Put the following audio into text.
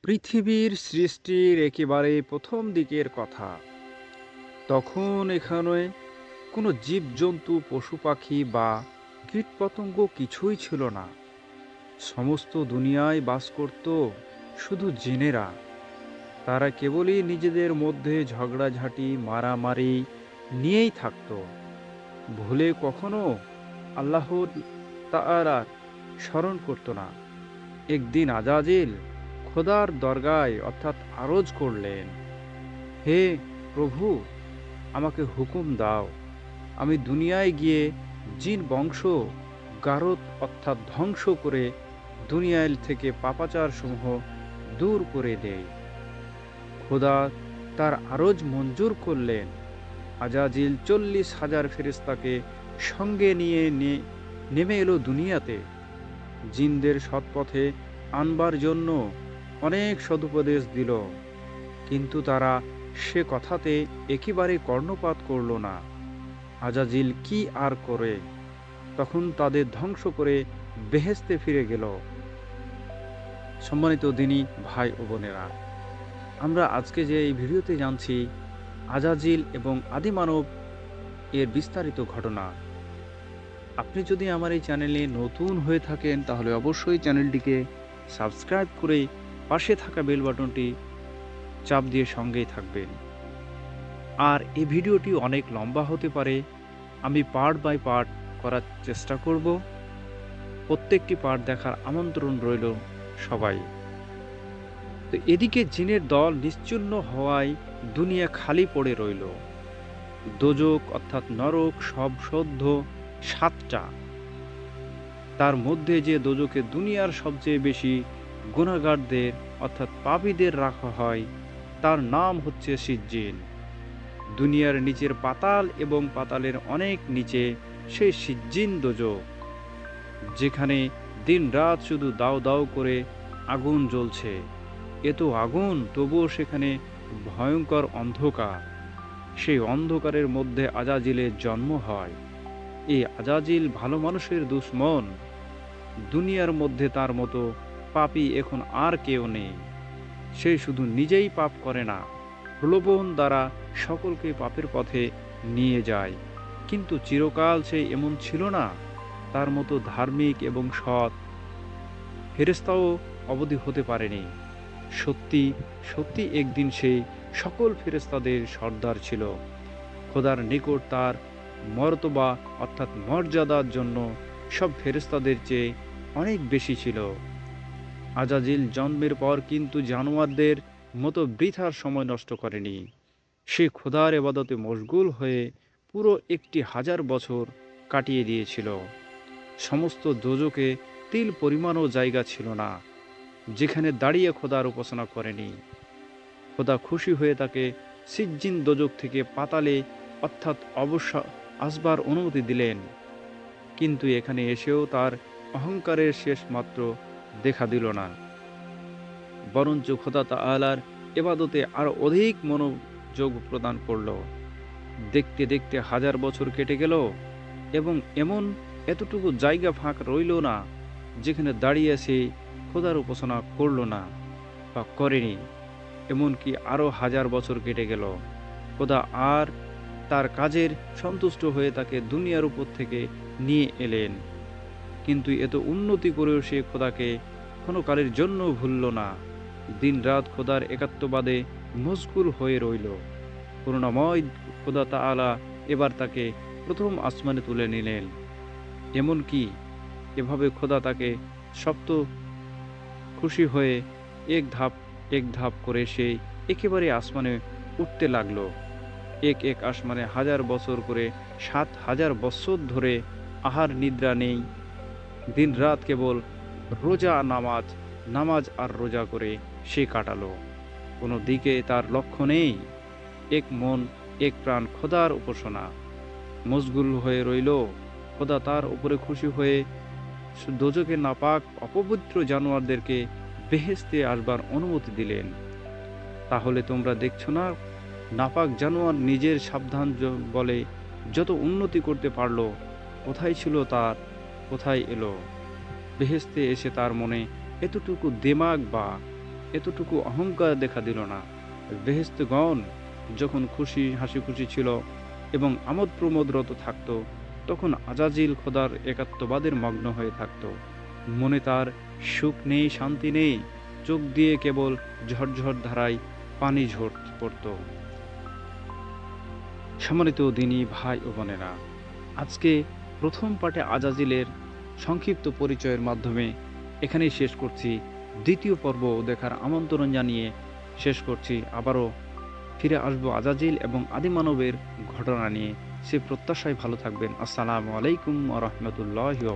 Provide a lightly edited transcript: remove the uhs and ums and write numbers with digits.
পৃথিবীর সৃষ্টির একেবারে প্রথম দিকের কথা। তখন এখানে কোনো জীবজন্তু, পশু পাখি বা কীটপতঙ্গ কিছুই ছিল না। সমস্ত দুনিয়ায় বাস করত শুধু জিনেরা। তারা কেবলই নিজেদের মধ্যে ঝগড়াঝাঁটি, মারামারি নিয়েই থাকত। ভুলে কখনো আল্লাহ তাআলার স্মরণ করত না। একদিন আজাজিল খোদার দরগায় অর্থাৎ আরজ করলেন, হে প্রভু, আমাকে হুকুম দাও, আমি দুনিয়ায় গিয়ে জিন বংশ গারদ অর্থাৎ ধ্বংস করে দুনিয়ায় থেকে পাপাচার সমূহ দূর করে দেয়। খোদা তার আরজ মঞ্জুর করলেন। আজাজিল 40,000 ফেরেশতাকে সঙ্গে নিয়ে নেমে এলো দুনিয়াতে জিনদের সৎপথে আনবার জন্য। অনেক সদুপদেশ দিল, কিন্তু তারা সে কথাতে একেবারে কর্ণপাত করল না। আজাজিল কি আর করে, তখন তাদের ধ্বংস করে বেহেশতে ফিরে গেল। সম্মানিত দিনী ভাই ও বোনেরা, আমরা আজকে যে এই ভিডিওতে জানছি আজাজিল এবং আদিমানব এর বিস্তারিত ঘটনা। আপনি যদি আমার এই চ্যানেলে নতুন হয়ে থাকেন তাহলে অবশ্যই চ্যানেলটিকে সাবস্ক্রাইব করে পাশে থাকা বেল বাটনটি চাপ দিয়ে সঙ্গেই থাকবেন। আর এই ভিডিওটি অনেক লম্বা হতে পারে, আমি পার্ট বাই পার্ট করার চেষ্টা করব। প্রত্যেকটি পার্ট দেখার আমন্ত্রণ রইল সবাই। তো এদিকে জিনের দল নিশ্চিহ্ন হওয়ায় দুনিয়া খালি পড়ে রইল। দোজক অর্থাৎ নরক সব সদ্য 7টা। তার মধ্যে যে দোজকে দুনিয়ার সবচেয়ে বেশি গুনাহগারদের অর্থাৎ পাপীদের রাখা হয়, তার নাম হচ্ছে সিজ্জিন। দুনিয়ার নিচের পাতাল এবং পাতালের অনেক নিচে সেই সিজ্জিন দোজক, যেখানে দিন রাত শুধু দাও দাও করে আগুন জ্বলছে। এত আগুন, তবুও সেখানে ভয়ঙ্কর অন্ধকার। সেই অন্ধকারের মধ্যে আজাজিলের জন্ম হয়। এই আজাজিল ভালো মানুষের দুশমন। দুনিয়ার মধ্যে তার মতো পাপী এখন আর কেউ নেই। সে শুধু নিজেই পাপ করে না, প্রলোভন দ্বারা সকলকে পাপের পথে নিয়ে যায়। কিন্তু চিরকাল সে এমন ছিল না। তার মতো ধার্মিক এবং সৎ ফেরেশতাও অবধি হতে পারেনি। সত্যি সত্যি একদিন সে সকল ফেরেশতাদের সর্দার ছিল। খোদার নিকট তার মর্তবা অর্থাৎ মর্যাদার জন্য সব ফেরেশতাদের চেয়ে অনেক বেশি ছিল। আজাজিল জন্মের পর কিন্তু জানোয়ারদের মতো বৃথার সময় নষ্ট করেনি। সে খোদার ইবাদতে মশগুল হয়ে পুরো 1000 বছর কাটিয়ে দিয়েছিল। সমস্ত দোজকে তিল পরিমাণও জায়গা ছিল না যেখানে দাঁড়িয়ে খোদার উপাসনা করেনি। খোদা খুশি হয়ে তাকে সিজ্জিন দোজক থেকে পাতালে অর্থাৎ অবশ্য আসবার অনুমতি দিলেন। কিন্তু এখানে এসেও তার অহংকারের শেষ মাত্র দেখা দিল না, বরঞ্চ খোদা তাআলার ইবাদতে আরো অধিক মনোযোগ প্রদান করল। দেখতে দেখতে 1000 বছর কেটে গেল এবং এমন এতটুকু জায়গা ফাঁক রইল না যেখানে দাঁড়িয়ে সে খোদার উপাসনা করল না বা করেনি। এমনকি আরো 1000 বছর কেটে গেল। খোদা আর তার কাজের সন্তুষ্ট হয়ে তাকে দুনিয়ার উপর থেকে নিয়ে এলেন। কিন্তু এত উন্নতি করেও সে খোদাকে কোনো কালের জন্য ভুলল না। দিন রাত খোদার একাত্মবাদে মশগুল হয়ে রইল। করুণাময় খোদা তাআলা এবার তাকে প্রথম আসমানে তুলে নিলেন। এমনকি এভাবে খোদা তাকে সপ্ত খুশি হয়ে এক ধাপ এক ধাপ করে সে একেবারে আসমানে উঠতে লাগলো। এক এক আসমানে 1000 বছর করে 7000 বছর ধরে আহার নিদ্রা নেই, দিন রাত কেবল রোজা নামাজ নামাজ আর রোজা করে সে কাটালো। কোনো দিকে তার লক্ষ্য নেই। এক মন এক প্রাণ খোদার উপাসনা মশগুল হয়ে রইল। খোদা তার উপরে খুশি হয়ে দোজখে নাপাক অপবিত্র জানোয়ারদেরকে বেহেশতে আসবার অনুমতি দিলেন। তাহলে তোমরা দেখছো না, নাপাক জানোয়ার নিজের সাবধান বলে যত উন্নতি করতে পারলো, কোথায় ছিল তার, কোথায় এলো? বেহেশতে এসে তার মনে এতটুকু দেমাগ বা এতটুকু অহংকার দেখা দিল না। বেহেশতগণ যখন হাসি খুশি ছিল এবং আমোদ প্রমোদরত থাকত, তখন আজাজিল খোদার একাত্মবাদের মগ্ন হয়ে থাকত। মনে তার সুখ নেই, শান্তি নেই, চোখ দিয়ে কেবল ঝরঝর ধারায় পানি পড়ত। সম্মানিত দিনী ভাই ও বোনেরা, আজকে প্রথম পাঠে আজাজিলের সংক্ষিপ্ত পরিচয়ের মাধ্যমে এখানেই শেষ করছি। দ্বিতীয় পর্ব দেখার আমন্ত্রণ জানিয়ে শেষ করছি। আবারও ফিরে আসবো আজাজিল এবং আদিমানবের ঘটনা নিয়ে। সে প্রত্যাশায় ভালো থাকবেন। আসসালামু আলাইকুম ওয়া রাহমাতুল্লাহি ওয়া